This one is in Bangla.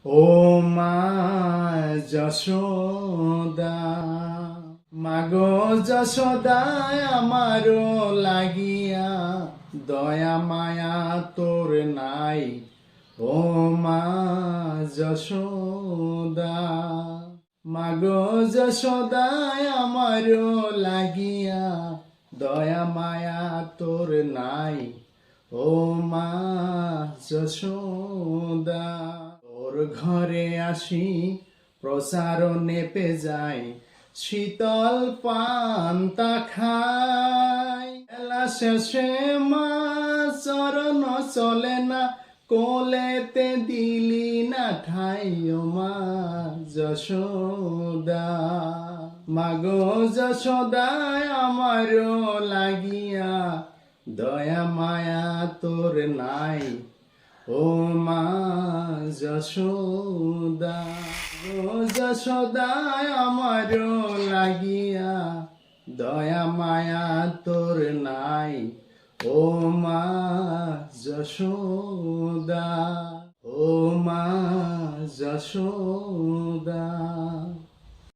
ও মা যশোদা, মাগো যশোদা আমারও লাগিয়া দয়া মায়া তোর নাই। ও মা যশোদা, মাগো যশোদা আমারও লাগিয়া দয়া মায়া তোর নাই। ও মা যশোদা, তোর ঘরে আসি প্রসার নেপে যায়, শীতল পান্তা খাই। বেলা শেষে মা চরণ চলে না, কোলেতে দিলি না ঠাই। ও মা যশোদা, মাগো যশোদা আমারও লাগিয়া দয়া মায়া তোর নাই। ও মা যশোদা, ও যশোদা আমারও লাগিয়া দয়া মায়া তোর নাই। ও মা যশোদা, ও মা যশোদা।